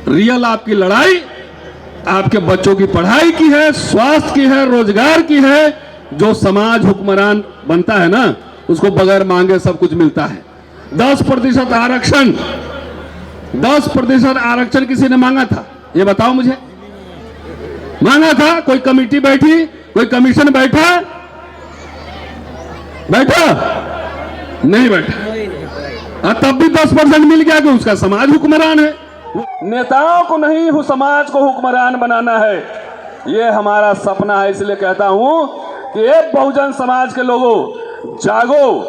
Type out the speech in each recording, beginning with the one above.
Real आपकी लड़ाई आपके बच्चों की पढ़ाई की है, स्वास्थ्य की है, रोजगार की है। जो समाज हुक्मरान बनता है ना, उसको बगैर मांगे सब कुछ मिलता है। 10% आरक्षण, 10% आरक्षण किसी ने मांगा था? ये बताओ मुझे। मांगा था? कोई कमेटी बैठी, कोई कमीशन बैठा? नहीं बैठा। तब भी 10% मिल गया कि उसका समाज हुक्मरान है। नेताओं को नहीं, समाज को हुक्मरान बनाना है, ये हमारा सपना है। इसलिए कहता हूं कि एक बहुजन समाज के लोगों जागो,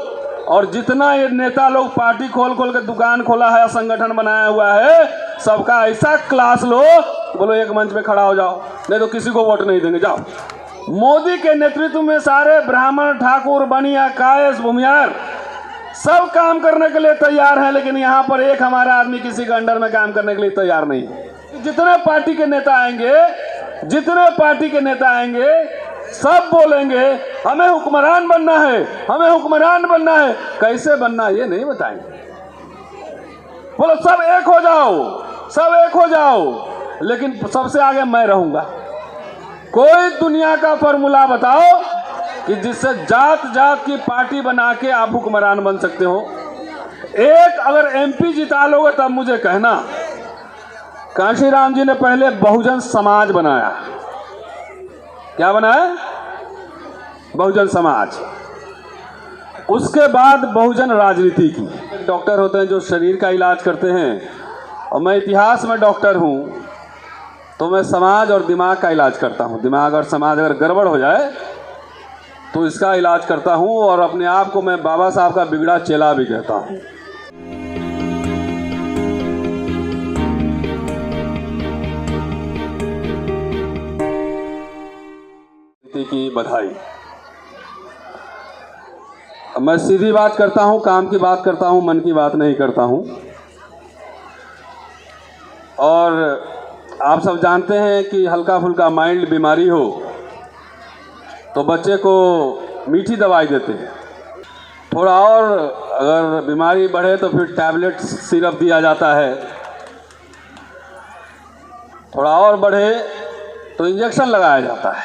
और जितना ये नेता लोग पार्टी खोल खोल के दुकान खोला है, संगठन बनाया हुआ है, सबका ऐसा क्लास लो, बोलो एक मंच पे खड़ा हो जाओ, नहीं तो किसी को वोट नहीं देंगे, जाओ। मोदी के नेतृत्व में सारे ब्राह्मण, ठाकुर, बनिया, कायस, भूमियार सब काम करने के लिए तैयार हैं, लेकिन यहाँ पर एक हमारा आदमी किसी के अंडर में काम करने के लिए तैयार नहीं है। जितने पार्टी के नेता आएंगे सब बोलेंगे हमें हुक्मरान बनना है, हमें हुक्मरान बनना है। कैसे बनना ये नहीं बताएंगे। बोलो सब एक हो जाओ, सब एक हो जाओ, लेकिन सबसे आगे मैं रहूंगा। कोई दुनिया का फॉर्मूला बताओ कि जिससे जात जात की पार्टी बना के आप हुक्मरान बन सकते हो। एक अगर एमपी जिता लोगे तब मुझे कहना। कांशीराम जी ने पहले बहुजन समाज बनाया। क्या बनाया? बहुजन समाज। उसके बाद बहुजन राजनीति की। डॉक्टर होते हैं जो शरीर का इलाज करते हैं, और मैं इतिहास में डॉक्टर हूं, तो मैं समाज और दिमाग का इलाज करता हूं। दिमाग और समाज अगर गड़बड़ हो जाए तो इसका इलाज करता हूं, और अपने आप को मैं बाबा साहब का बिगड़ा चेला भी कहता हूं। की बधाई। मैं सीधी बात करता हूं, काम की बात करता हूं, मन की बात नहीं करता हूं। और आप सब जानते हैं कि हल्का फुल्का माइल्ड बीमारी हो तो बच्चे को मीठी दवाई देते हैं। थोड़ा और अगर बीमारी बढ़े तो फिर टैबलेट सिरप दिया जाता है। थोड़ा और बढ़े तो इंजेक्शन लगाया जाता है।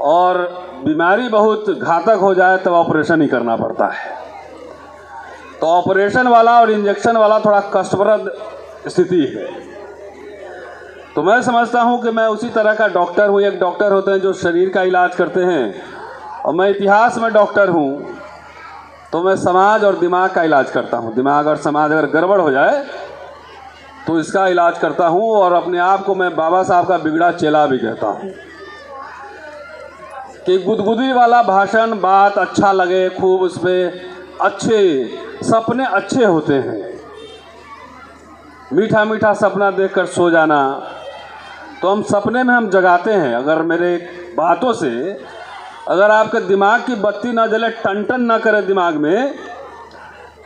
और बीमारी बहुत घातक हो जाए तो ऑपरेशन ही करना पड़ता है। तो ऑपरेशन वाला और इंजेक्शन वाला थोड़ा कष्टप्रद स्थिति है। तो मैं समझता हूं कि मैं उसी तरह का डॉक्टर हूं। एक डॉक्टर होते हैं जो शरीर का इलाज करते हैं, और मैं इतिहास में डॉक्टर हूं, तो मैं समाज और दिमाग का इलाज करता हूं। दिमाग और समाज अगर गड़बड़ हो जाए तो इसका इलाज करता हूं, और अपने आप को मैं बाबा साहब का बिगड़ा चेला भी कहता हूं। कि गुदगुदी वाला भाषण, बात अच्छा लगे, खूब उसमें अच्छे सपने अच्छे होते हैं। मीठा मीठा सपना देखकर सो जाना, तो हम सपने में हम जगाते हैं। अगर मेरे बातों से अगर आपके दिमाग की बत्ती ना जले, टन ना करे दिमाग में,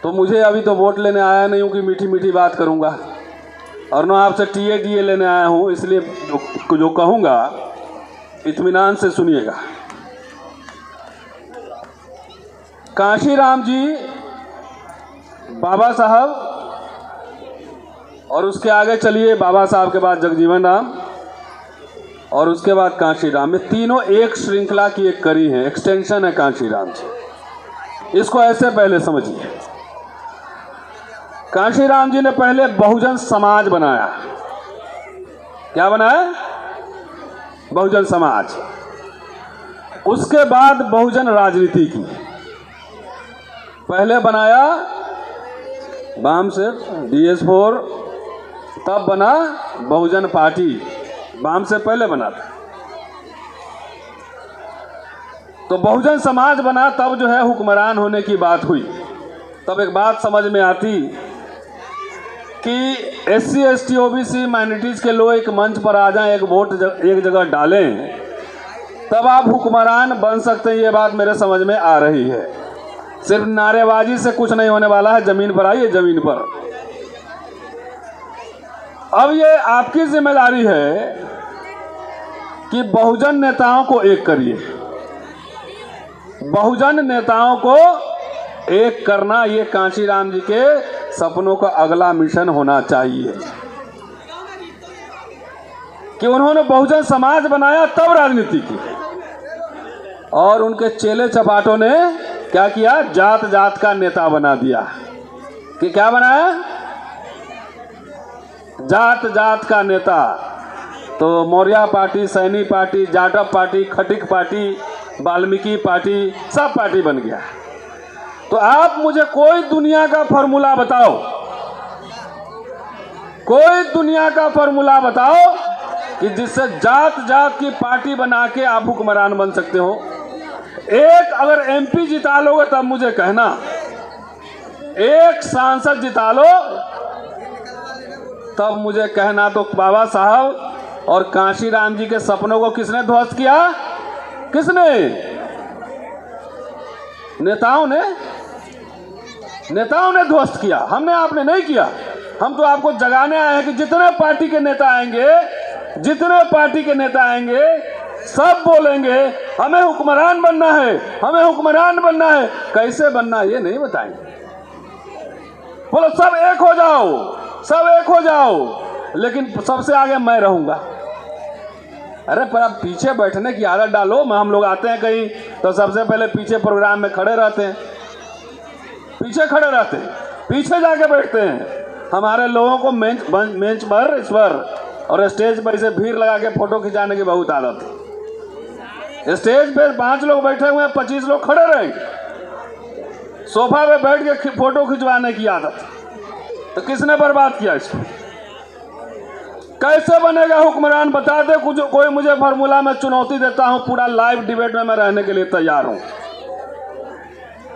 तो मुझे अभी तो वोट लेने आया नहीं हूँ कि मीठी मीठी बात करूँगा, और ना आपसे टीए डीए लेने आया हूँ। इसलिए जो कहूँगा इत्मीनान से सुनिएगा। कांशीराम जी, बाबा साहब, और उसके आगे चलिए बाबा साहब के बाद जगजीवन राम, और उसके बाद कांशीराम, में तीनों एक श्रृंखला की एक कड़ी है, एक्सटेंशन है कांशीराम जी। इसको ऐसे पहले समझिए। कांशीराम जी ने पहले बहुजन समाज बनाया। क्या बनाया? बहुजन समाज। उसके बाद बहुजन राजनीति की। पहले बनाया बाम से DS4, तब बना बहुजन पार्टी। बाम से पहले बना था। तो बहुजन समाज बना, तब जो है हुक्मरान होने की बात हुई। तब एक बात समझ में आती कि SC ST OBC माइनॉरिटीज के लोग एक मंच पर आ जाएं, एक वोट एक जगह डालें, तब आप हुक्मरान बन सकते हैं। ये बात मेरे समझ में आ रही है। सिर्फ नारेबाजी से कुछ नहीं होने वाला है। जमीन पर आइए, जमीन पर। अब ये आपकी जिम्मेदारी है कि बहुजन नेताओं को एक करिए। बहुजन नेताओं को एक करना, ये कांशीराम जी के सपनों का अगला मिशन होना चाहिए कि उन्होंने बहुजन समाज बनाया तब राजनीति की, और उनके चेले चपाटों ने क्या किया, जात जात का नेता बना दिया। कि क्या बनाया, जात जात का नेता। तो Maurya party, Saini party, Jatav party, खटिक पार्टी, वाल्मीकि पार्टी, सब पार्टी बन गया। तो आप मुझे कोई दुनिया का फॉर्मूला बताओ, कोई दुनिया का फॉर्मूला बताओ कि जिससे जात जात की पार्टी बना के आप हुक्मरान बन सकते हो। एक अगर एमपी जिता लोगे तब मुझे कहना, एक सांसद जिता लो तब मुझे कहना। तो बाबा साहब और कांशीराम जी के सपनों को किसने ध्वस्त किया, किसने, नेताओं ने ध्वस्त किया, हमने, आपने नहीं किया। हम तो आपको जगाने आए हैं कि जितने पार्टी के नेता आएंगे, जितने पार्टी के नेता आएंगे सब बोलेंगे हमें हुक्मरान बनना है, हमें हुक्मरान बनना है। कैसे बनना ये नहीं बताएंगे। बोलो सब एक हो जाओ, सब एक हो जाओ, लेकिन सबसे आगे मैं रहूंगा। अरे पर आप पीछे बैठने की आदत डालो। हम लोग आते हैं कहीं तो सबसे पहले पीछे प्रोग्राम में खड़े रहते हैं, पीछे खड़े रहते हैं, पीछे जाके बैठते हैं। हमारे लोगों को मेंच पर, इस पर और स्टेज पर इसे भीड़ लगा के फोटो खिंचाने की बहुत आदत है। स्टेज पे 5 लोग बैठे हुए हैं, 25 लोग खड़े रहेंगे। सोफा पे बैठ के फोटो खिंचवाने की आदत। तो किसने बर्बाद किया इसको? कैसे बनेगा हुक्मरान बता दे कोई मुझे फार्मूला। में चुनौती देता हूं, पूरा लाइव डिबेट में मैं रहने के लिए तैयार हूं।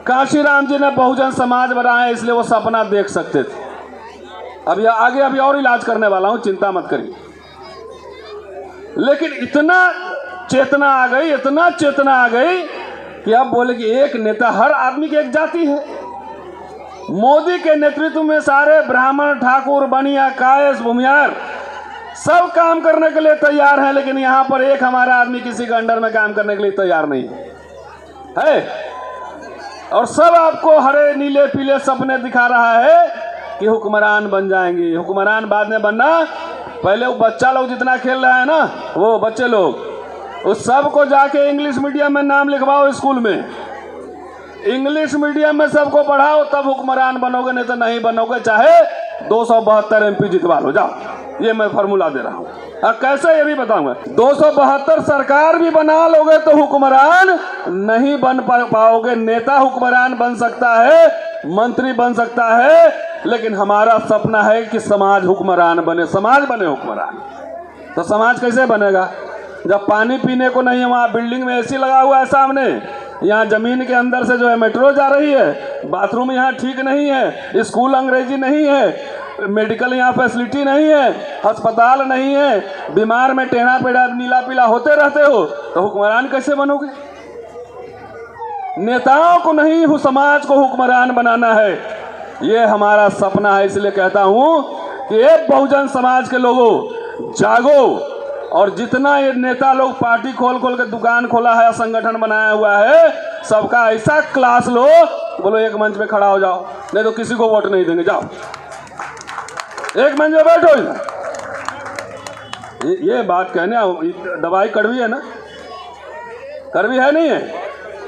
कांशीराम जी ने बहुजन समाज बनाया इसलिए वो सपना देख सकते थे। अभी आगे अभी और इलाज करने वाला हूं, चिंता मत करिए। लेकिन इतना चेतना आ गई, इतना चेतना आ गई कि अब बोले कि एक नेता, हर आदमी की एक जाति है। मोदी के नेतृत्व में सारे ब्राह्मण, ठाकुर, बनिया, कायस, भूमियार सब काम करने के लिए तैयार हैं, लेकिन यहाँ पर एक हमारा आदमी किसी के अंडर में काम करने के लिए तैयार नहीं है। और सब आपको हरे नीले पीले सपने दिखा रहा है कि हुक्मरान बन जाएंगे। हुक्मरान बाद में बनना, पहले वो बच्चा लोग जितना खेल रहा है ना, वो बच्चे लोग उस सब को जाके इंग्लिश मीडियम में नाम लिखवाओ स्कूल में, इंग्लिश मीडियम में सबको पढ़ाओ, तब हुक्मरान बनोगे, नहीं तो नहीं बनोगे। चाहे 272 एमपी जितवा लो, जाओ। ये मैं फार्मूला दे रहा हूँ। और कैसे ये भी बताऊंगा। 272 सरकार भी बना लोगे तो हुक्मरान नहीं बन पाओगे। नेता हुक्मरान बन सकता है, मंत्री बन सकता है, लेकिन हमारा सपना है कि समाज हुक्मरान बने, समाज बने हुक्मरान। तो समाज कैसे बनेगा जब पानी पीने को नहीं है? वहाँ बिल्डिंग में एसी लगा हुआ है सामने, यहाँ जमीन के अंदर से जो है मेट्रो जा रही है, बाथरूम यहाँ ठीक नहीं है, स्कूल अंग्रेजी नहीं है, मेडिकल यहाँ फैसिलिटी नहीं है, अस्पताल नहीं है, बीमार में टेढ़ा पेढ़ा नीला पीला होते रहते हो, तो हुक्मरान कैसे बनोगे? नेताओं को नहीं, समाज को हुक्मरान बनाना है। ये हमारा सपना है। इसलिए कहता हूं कि एक बहुजन समाज के लोगों जागो, और जितना ये नेता लोग पार्टी खोल खोल के दुकान खोला है, संगठन बनाया हुआ है, सबका ऐसा क्लास लो, बोलो एक मंच पे खड़ा हो जाओ, नहीं तो किसी को वोट नहीं देंगे, जाओ एक मंच पे बैठो। ये बात कहने, दवाई कड़वी है ना, कड़वी है नहीं है?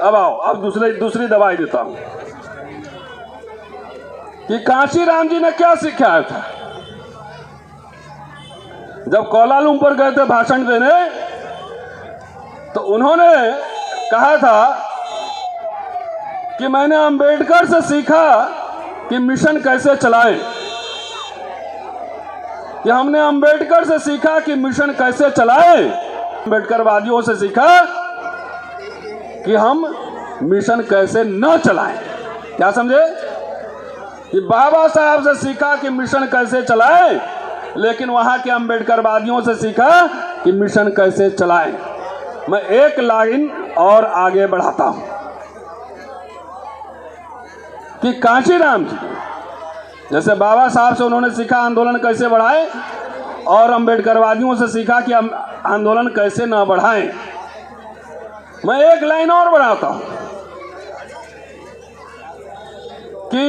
अब आओ, अब दूसरी दवाई देता हूं कि कांशीराम जी ने क्या सिखाया था। जब कोलालमपुर गए थे भाषण देने, तो उन्होंने कहा था कि मैंने अंबेडकर से सीखा कि मिशन कैसे चलाएं, कि हमने अंबेडकर से सीखा कि मिशन कैसे चलाएं, अंबेडकरवादियों से सीखा कि हम मिशन कैसे न चलाएं। क्या समझे? कि बाबा साहब से सीखा कि मिशन कैसे चलाएं, लेकिन वहां के अंबेडकरवादियों से सीखा कि मिशन कैसे चलाएं। मैं एक लाइन और आगे बढ़ाता हूं कि कांशीराम जी जैसे बाबा साहब से उन्होंने सीखा आंदोलन कैसे बढ़ाएं, और अंबेडकरवादियों से सीखा कि आंदोलन कैसे न बढ़ाएं। मैं एक लाइन और बढ़ाता हूं कि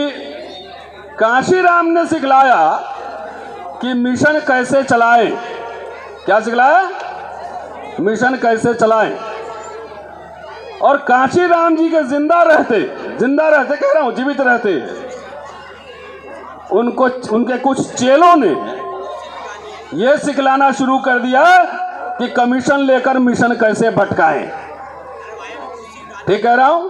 कांशीराम ने सिखलाया कि मिशन कैसे चलाएं। क्या सिखलाया? मिशन कैसे चलाएं। और कांशीराम जी के जिंदा रहते कह रहा हूं, जीवित रहते, उनके कुछ चेलों ने यह सिखलाना शुरू कर दिया कि कमीशन लेकर मिशन कैसे भटकाएं। ठीक कह रहा हूं?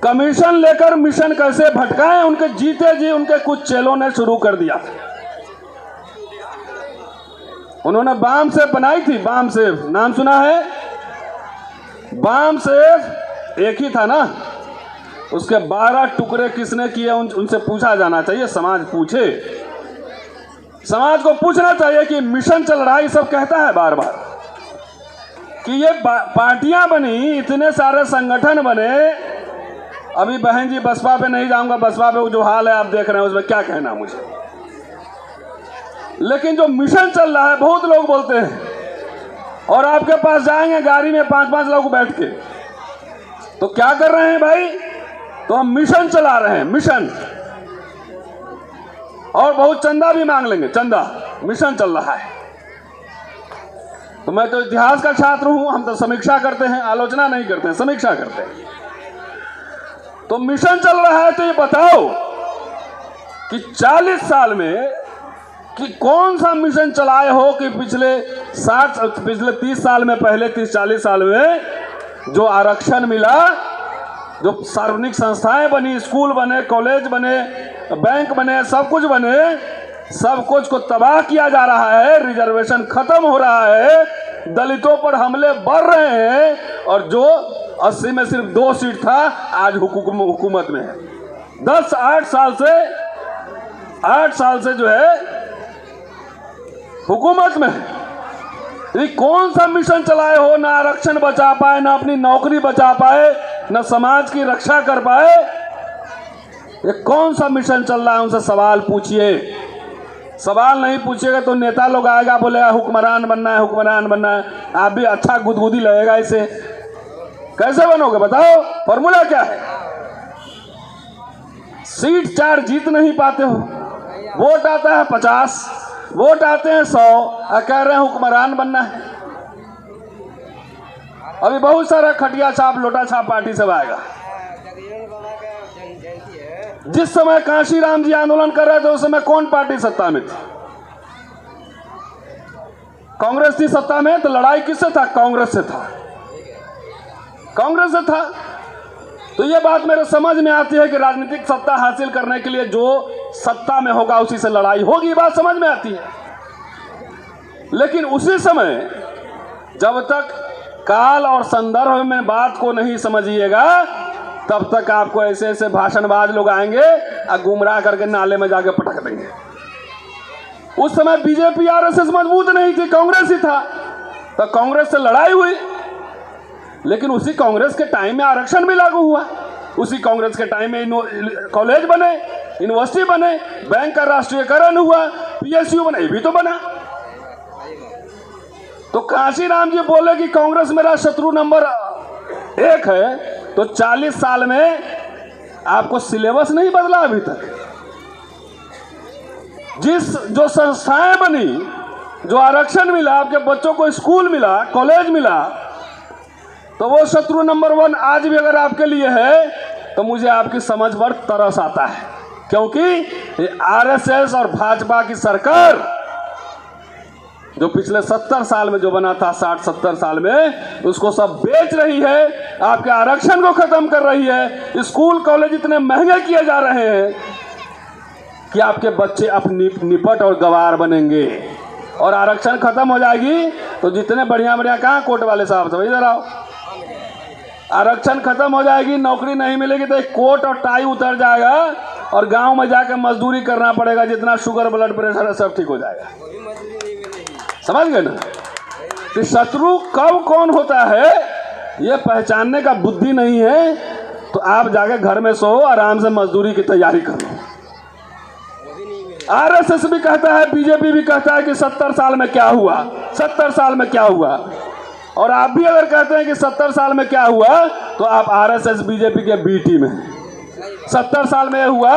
कमीशन लेकर मिशन कैसे भटकाएं, उनके जीते जी उनके कुछ चेलों ने शुरू कर दिया। उन्होंने बाम सेव बनाई थी। बाम सेव नाम सुना है? बाम सेव एक ही था ना, उसके 12 टुकड़े किसने किए उनसे पूछा जाना चाहिए। समाज पूछे, समाज को पूछना चाहिए कि मिशन चल रहा है। ये सब कहता है बार बार कि ये पार्टियां बनी, इतने सारे संगठन बने। अभी बहन जी बसपा पे नहीं जाऊंगा, बसपा पे जो हाल है आप देख रहे हैं, उसमें क्या कहना मुझे। लेकिन जो मिशन चल रहा है, बहुत लोग बोलते हैं, और आपके पास जाएंगे गाड़ी में 5-5 लोग बैठ के, तो क्या कर रहे हैं भाई? तो हम मिशन चला रहे हैं, मिशन। और बहुत चंदा भी मांग लेंगे, चंदा। मिशन चल रहा है। तो मैं तो इतिहास का छात्र हूं, हम तो समीक्षा करते हैं, आलोचना नहीं करते हैं, समीक्षा करते हैं। तो मिशन चल रहा है, तो ये बताओ कि 40 साल में कि कौन सा मिशन चलाए हो कि पिछले 30 साल में, पहले 30-40 साल में जो आरक्षण मिला, जो सार्वजनिक संस्थाएं बनी, स्कूल बने, कॉलेज बने, बैंक बने, सब कुछ बने, सब कुछ को तबाह किया जा रहा है। रिजर्वेशन खत्म हो रहा है, दलितों पर हमले बढ़ रहे हैं, और जो 80 में सिर्फ 2 सीट था, आज हुकूमत में है। 8 साल से जो है हुकूमत में। ये कौन सा मिशन चलाए हो? ना आरक्षण बचा पाए, ना अपनी नौकरी बचा पाए, ना समाज की रक्षा कर पाए। ये कौन सा मिशन चल रहा है? उनसे सवाल पूछिए। सवाल नहीं पूछिएगा तो नेता लोग आएगा, बोलेगा हुक्मरान बनना है, हुक्मरान बनना है। आप भी अच्छा गुदगुदी लगेगा इसे। कैसे बनोगे बताओ? फॉर्मूला क्या है? सीट 4 जीत नहीं पाते हो, वोट आता है 50, वोट आते हैं 100, और कह रहे हैं हुक्मरान बनना है। अभी बहुत सारा खटिया छाप, लोटा छाप पार्टी सब आएगा। जिस समय कांशीराम जी आंदोलन कर रहे थे, उस समय कौन पार्टी सत्ता में थी? कांग्रेस थी सत्ता में। तो लड़ाई किससे था? कांग्रेस से था, कांग्रेस से था। तो ये बात मेरे समझ में आती है कि राजनीतिक सत्ता हासिल करने के लिए जो सत्ता में होगा उसी से लड़ाई होगी, ये बात समझ में आती है। लेकिन उसी समय जब तक काल और संदर्भ में बात को नहीं समझिएगा, तब तक आपको ऐसे ऐसे भाषणबाज लोग आएंगे और गुमराह करके नाले में जाके पटक देंगे। उस समय बीजेपी आरएसएस मजबूत नहीं थी, कांग्रेस ही था, तो कांग्रेस से लड़ाई हुई। लेकिन उसी कांग्रेस के टाइम में आरक्षण भी लागू हुआ, उसी कांग्रेस के टाइम में कॉलेज बने, यूनिवर्सिटी बने, बैंक का राष्ट्रीयकरण हुआ, पीएसयू बने, ये भी तो बना। तो कांशीराम जी बोले कि कांग्रेस मेरा शत्रु नंबर 1 है, तो 40 साल में आपको सिलेबस नहीं बदला अभी तक। जो संस्थाएं बनी, जो आरक्षण मिला, आपके बच्चों को स्कूल मिला, कॉलेज मिला, तो वो शत्रु नंबर 1 आज भी अगर आपके लिए है, तो मुझे आपकी समझ पर तरस आता है। क्योंकि आरएसएस और भाजपा की सरकार जो पिछले 70 साल में जो बना था, 60-70 साल में, उसको सब बेच रही है, आपके आरक्षण को खत्म कर रही है। स्कूल कॉलेज इतने महंगे किए जा रहे हैं कि आपके बच्चे अब निपट और गवार बनेंगे। और आरक्षण खत्म हो जाएगी तो जितने बढ़िया बढ़िया, कहाँ कोर्ट वाले साहब सब इधर आओ, आरक्षण खत्म हो जाएगी, नौकरी नहीं मिलेगी, तो एक कोट और टाई उतर जाएगा और गांव में जाकर मजदूरी करना पड़ेगा। जितना शुगर ब्लड प्रेशर है सब ठीक हो जाएगा। समझ गए ना? कि शत्रु कब कौन होता है ये पहचानने का बुद्धि नहीं है, तो आप जाके घर में सो, आराम से मजदूरी की तैयारी करो। आरएसएस भी कहता है, बीजेपी भी कहता है कि 70 साल में क्या हुआ, 70 साल में क्या हुआ। और आप भी अगर कहते हैं कि 70 साल में क्या हुआ, तो आप आरएसएस बीजेपी के बी टीम हैं। 70 साल में हुआ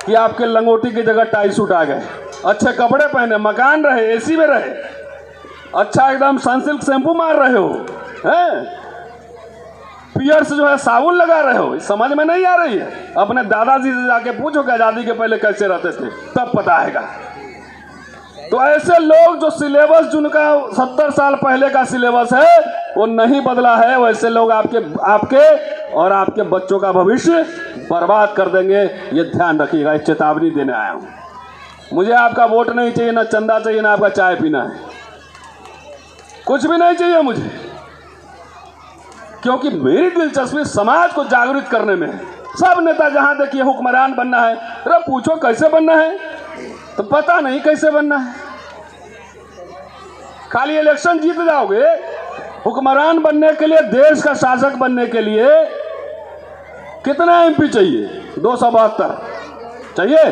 कि आपके लंगोटी की जगह टाई सूट आ गए, अच्छे कपड़े पहने, मकान रहे, एसी में रहे, अच्छा एकदम सनसिल्क शैम्पू मार रहे हो, हैं, पियर से जो है साबुन लगा रहे हो, समझ में नहीं आ रही है? अपने दादाजी से जाके पूछो कि आजादी के पहले कैसे रहते थे, तब पता आएगा। तो ऐसे लोग जो सिलेबस जिनका 70 साल पहले का सिलेबस है वो नहीं बदला है, वैसे लोग आपके और आपके बच्चों का भविष्य बर्बाद कर देंगे। ये ध्यान रखिएगा, इस चेतावनी देने आया हूँ। मुझे आपका वोट नहीं चाहिए, ना चंदा चाहिए, ना आपका चाय पीना है, कुछ भी नहीं चाहिए मुझे, क्योंकि मेरी दिलचस्पी समाज को जागरूक करने में है। सब नेता जहां देखिए हुक्मरान बनना है, अरे पूछो कैसे बनना है, तो पता नहीं कैसे बनना है। खाली इलेक्शन जीत जाओगे, हुक्मरान बनने के लिए, देश का शासक बनने के लिए कितना एमपी चाहिए? 272 चाहिए।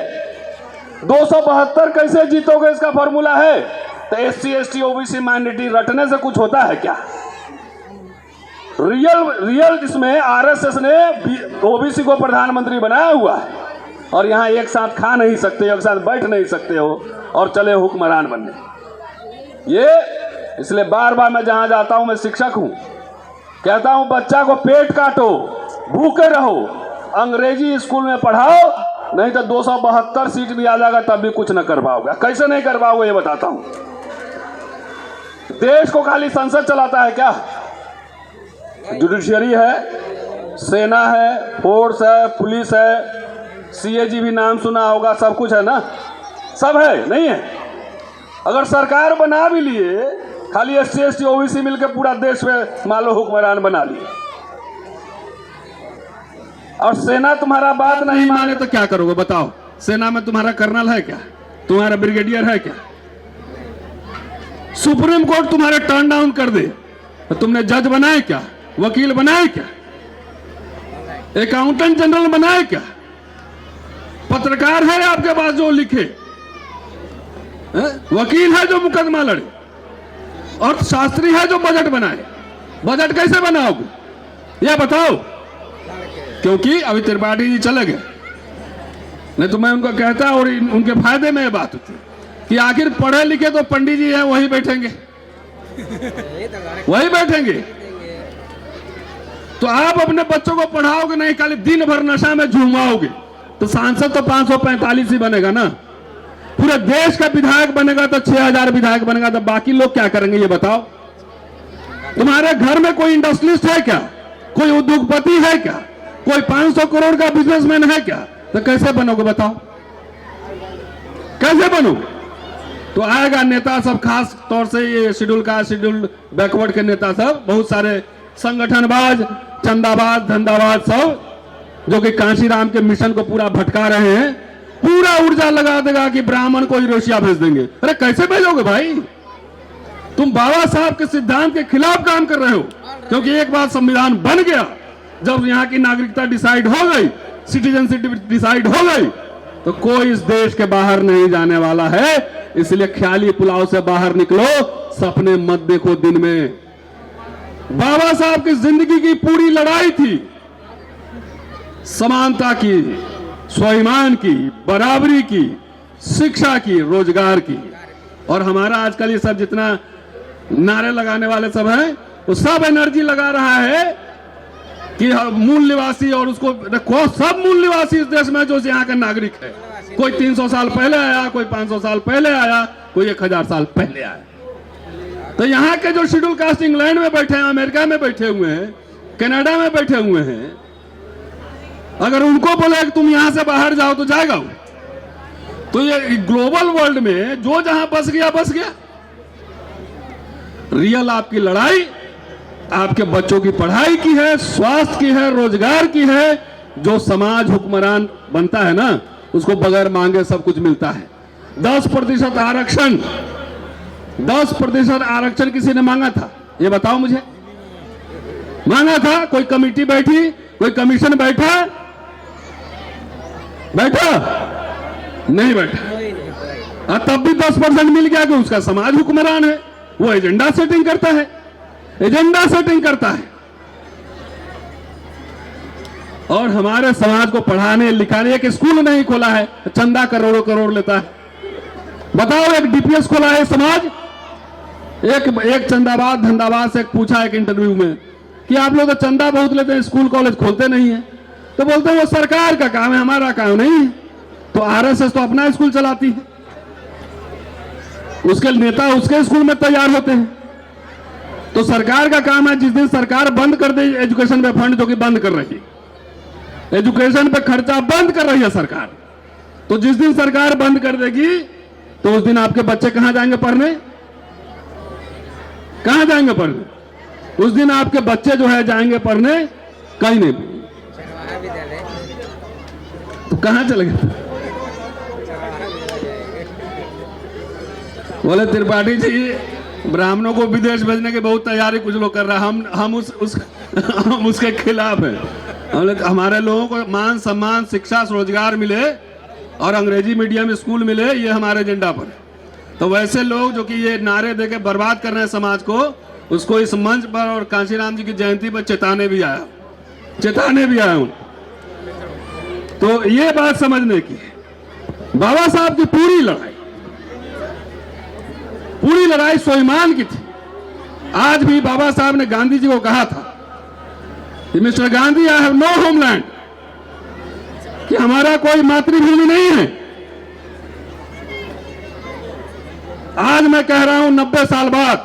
272 कैसे जीतोगे, इसका फॉर्मूला है? तो SC ST OBC माइनॉरिटी रटने से कुछ होता है क्या? रियल इसमें RSS ने OBC को प्रधानमंत्री बनाया हुआ है, और यहाँ एक साथ खा नहीं सकते, एक साथ बैठ नहीं सकते हो और चले हुक्मरान बनने। ये इसलिए बार बार मैं जहाँ जाता हूँ, मैं शिक्षक हूँ, कहता हूँ बच्चा को पेट काटो, भूखे रहो, अंग्रेजी स्कूल में पढ़ाओ, नहीं तो 272 सीट भी आ जाएगा तब भी कुछ न कर पाओगे। कैसे नहीं कर पाओगे ये बताता हूँ। देश को खाली संसद चलाता है क्या? जुडिशियरी है, सेना है, फोर्स है, पुलिस है, CAG भी नाम सुना होगा, सब कुछ है ना, सब है नहीं है? अगर सरकार बना भी लिए, खाली SC ST OBC मिलकर पूरा देश में मान लो हुक्मरान बना लिए, और सेना तुम्हारा बात नहीं माने तो क्या करोगे बताओ? सेना में तुम्हारा कर्नल है क्या? तुम्हारा ब्रिगेडियर है क्या? सुप्रीम कोर्ट तुम्हारे टर्न डाउन कर दे तो तुमने जज बनाए क्या? वकील बनाए क्या? अकाउंटेंट जनरल बनाए क्या? पत्रकार है आपके पास जो लिखे, वकील है जो मुकदमा लड़े, और शास्त्री है जो बजट बनाए। बजट कैसे बनाओगे ये बताओ? क्योंकि अभी त्रिपाठी जी चले गए, नहीं तो मैं उनको कहता, और उनके फायदे में ये बात होती कि आखिर पढ़े लिखे तो पंडित जी हैं, वही बैठेंगे, वही बैठेंगे। तो आप अपने बच्चों को पढ़ाओगे नहीं, खाली दिन भर नशा में झूमाओगे, तो सांसद तो 545 ही बनेगा ना। पूरे देश का विधायक बनेगा तो 6000 विधायक बनेगा, तो बाकी लोग क्या करेंगे ये बताओ? तुम्हारे घर में कोई इंडस्ट्रियलिस्ट है क्या? कोई उद्योगपति है क्या? कोई 500 करोड़ का बिजनेसमैन है क्या? तो कैसे बनोगे बताओ? कैसे बनोगे? तो आएगा नेता सब, खास तौर से ये शेड्यूल कास्ट, शेड्यूल बैकवर्ड के नेता सब, बहुत सारे संगठनबाज, चंदाबाज, धंधाबाज सब, जो कि कांशीराम के मिशन को पूरा भटका रहे हैं, पूरा ऊर्जा लगा देगा कि ब्राह्मण को यूरोशिया भेज देंगे। अरे कैसे भेजोगे भाई? तुम बाबा साहब के सिद्धांत के खिलाफ काम कर रहे हो, क्योंकि एक बार संविधान बन गया, जब यहाँ की नागरिकता डिसाइड हो गई, सिटीजनशिप डिसाइड हो गई, तो कोई इस देश के बाहर नहीं जाने वाला है। इसलिए ख्याली पुलाव से बाहर निकलो, सपने मत देखो दिन में। बाबा साहब की जिंदगी की पूरी लड़ाई थी समानता की, स्वाभिमान की, बराबरी की, शिक्षा की, रोजगार की। और हमारा आजकल ये सब जितना नारे लगाने वाले सब हैं, वो सब एनर्जी लगा रहा है कि मूल निवासी, और उसको देखो सब मूल निवासी इस देश में जो यहाँ का नागरिक है, कोई 300 साल पहले आया, कोई 500 साल पहले आया, कोई 1000 साल पहले आया। तो यहाँ के जो शेड्यूल कास्ट इंग्लैंड में बैठे हैं, अमेरिका में बैठे हुए हैं, कनाडा में बैठे हुए हैं, अगर उनको बोले कि तुम यहां से बाहर जाओ तो जाएगा वो? तो ये ग्लोबल वर्ल्ड में जो जहां बस गया बस गया। रियल आपकी लड़ाई आपके बच्चों की पढ़ाई की है, स्वास्थ्य की है, रोजगार की है। जो समाज हुक्मरान बनता है ना, उसको बगैर मांगे सब कुछ मिलता है। 10% आरक्षण, 10% आरक्षण किसी ने मांगा था ये बताओ मुझे? मांगा था? कोई कमेटी बैठी, कोई कमीशन बैठा? नहीं बैठा। तब भी 10% मिल गया कि उसका समाज हुक्मरान है, वो एजेंडा सेटिंग करता है, एजेंडा सेटिंग करता है। और हमारे समाज को पढ़ाने लिखाने, एक स्कूल नहीं खोला है, चंदा करोड़ों करोड़ लेता है। बताओ, एक डीपीएस खोला है समाज। एक चंदाबाज धंधाबाज से पूछा एक इंटरव्यू में कि आप लोग तो चंदा बहुत लेते हैं, स्कूल कॉलेज खोलते नहीं है। तो बोलते हैं वो सरकार का काम है, हमारा काम नहीं है। तो आरएसएस तो अपना स्कूल चलाती है, उसके नेता उसके स्कूल में तैयार होते हैं। तो सरकार का काम है, जिस दिन सरकार बंद कर दे एजुकेशन पे फंड, जो कि बंद कर रही है, एजुकेशन पे खर्चा बंद कर रही है सरकार, तो जिस दिन सरकार बंद कर देगी तो उस दिन आपके बच्चे कहां जाएंगे पढ़ने? कहां जाएंगे पढ़ने? उस दिन आपके बच्चे जो है जाएंगे पढ़ने कहीं नहीं। तो कहां चले गए? बोले त्रिपाठी जी, ब्राह्मणों को विदेश भेजने की बहुत तैयारी कुछ लोग कर रहा है, हम उसके खिलाफ हैं। हमारे लोगों को मान सम्मान, शिक्षा, रोजगार मिले और अंग्रेजी मीडियम स्कूल मिले, ये हमारे एजेंडा पर है। तो वैसे लोग जो कि ये नारे देके बर्बाद कर रहे हैं समाज को, उसको इस मंच पर और कांशीराम जी की जयंती पर चेताने भी आया हूं। तो ये बात समझने की, बाबा साहब की पूरी लड़ाई स्वाभिमान की थी। आज भी बाबा साहब ने गांधी जी को कहा था कि mister Gandhi, I have no homeland, कि हमारा कोई मातृभूमि नहीं है। आज मैं कह रहा हूं 90 साल बाद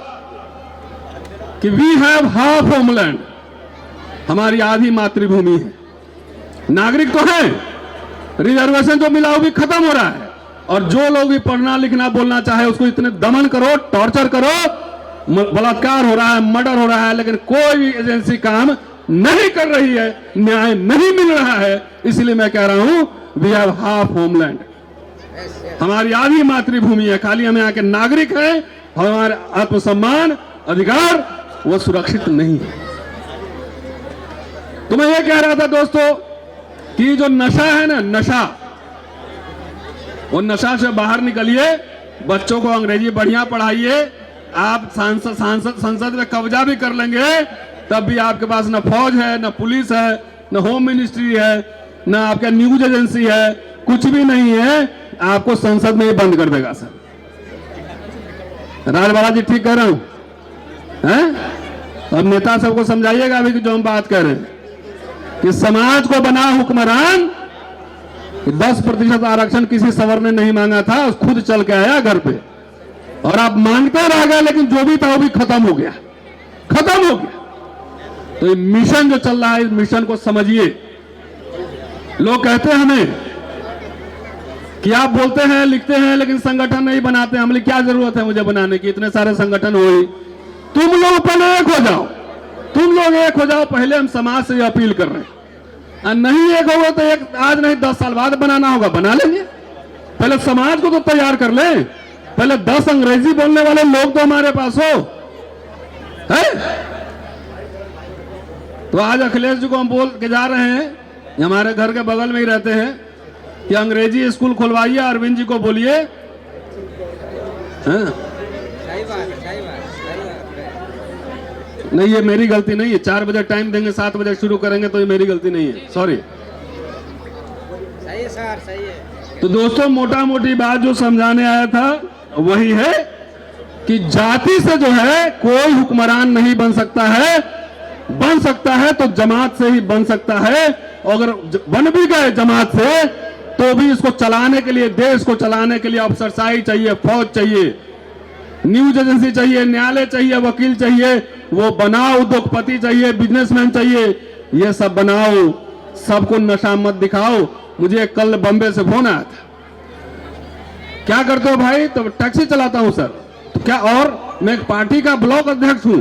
कि वी हैव हाफ होमलैंड, हमारी आधी मातृभूमि है। नागरिक तो है, रिजर्वेशन जो मिला वो भी खत्म हो रहा है, और जो लोग भी पढ़ना लिखना बोलना चाहे उसको इतने दमन करो, टॉर्चर करो, बलात्कार हो रहा है, मर्डर हो रहा है, लेकिन कोई भी एजेंसी काम नहीं कर रही है, न्याय नहीं मिल रहा है। इसलिए मैं कह रहा हूं वी हैव हाफ होमलैंड, हमारी आधी मातृभूमि है, खाली हम यहाँ के नागरिक हैं, हमारे आत्मसम्मान अधिकार वो सुरक्षित नहीं है। तो मैं ये कह रहा था दोस्तों कि जो नशा है ना, नशा, वो नशा से बाहर निकलिए, बच्चों को अंग्रेजी बढ़िया पढ़ाइए। आप संसद में कब्जा भी कर लेंगे, तब भी आपके पास न फौज है, न पुलिस है, न होम मिनिस्ट्री है, न आपका न्यूज एजेंसी है, कुछ भी नहीं है। आपको संसद में ही बंद कर देगा सर। राजवाड़ा जी ठीक कह रहा हूं हैं? अब नेता सबको समझाइएगा अभी कि जो हम बात कर रहे हैं कि समाज को बना हुक्मरान, 10% आरक्षण किसी सवर ने नहीं मांगा था, खुद चल के आया घर पे, और आप मांगते रह गए, लेकिन जो भी था वो भी खत्म हो गया। तो ये मिशन जो चल रहा है, इस मिशन को समझिए। लोग कहते हैं हमें कि आप बोलते हैं लिखते हैं लेकिन संगठन नहीं बनाते। हमने क्या जरूरत है मुझे बनाने की, इतने सारे संगठन हो ही। तुम लोग पहले एक हो जाओ, पहले हम समाज से अपील कर रहे हैं। नहीं एक होगा तो एक आज नहीं 10 साल बाद बनाना होगा, बना लेंगे। पहले समाज को तो तैयार कर ले, पहले 10 अंग्रेजी बोलने वाले लोग तो हमारे पास हो है। तो आज अखिलेश जी को हम बोल के जा रहे हैं, हमारे घर के बगल में ही रहते हैं, कि अंग्रेजी स्कूल खुलवाइए, अरविंद जी को बोलिए। नहीं, ये मेरी गलती नहीं है। 4 बजे टाइम देंगे, 7 बजे शुरू करेंगे, तो ये मेरी गलती नहीं है, सॉरी। सही है सर, सही है। तो दोस्तों, मोटा मोटी बात जो समझाने आया था वही है कि जाति से जो है कोई हुक्मरान नहीं बन सकता है। बन सकता है तो जमात से ही बन सकता है। अगर बन भी गए जमात से, तो भी इसको चलाने के लिए, देश को चलाने के लिए अफसरशाही चाहिए, फौज चाहिए, न्यूज एजेंसी चाहिए, न्यायालय चाहिए, वकील चाहिए। वो बनाओ, उद्योगपति चाहिए, बिजनेसमैन चाहिए, ये सब बनाओ। सबको नशा मत दिखाओ। मुझे कल बम्बे से फोन आया था, क्या करते हो भाई? तो टैक्सी चलाता हूं सर। तो क्या? और मैं एक पार्टी का ब्लॉक अध्यक्ष हूं।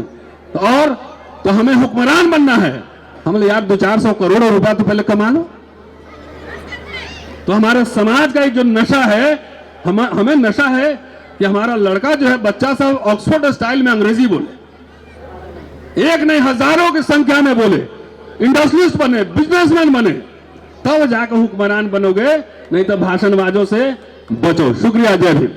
तो और तो हमें हुक्मरान बनना है। हमने यार 200-400 करोड़ रुपया तो पहले कमा लो। तो हमारे समाज का एक जो नशा है, हमें नशा है कि हमारा लड़का जो है, बच्चा सब ऑक्सफोर्ड स्टाइल में अंग्रेजी बोले, एक नहीं हजारों की संख्या में बोले, इंडस्ट्रियलिस्ट बने, बिजनेसमैन बने, तब जाकर हुक्मरान बनोगे, नहीं तो भाषणबाजों से बचो। शुक्रिया, जय हिंद।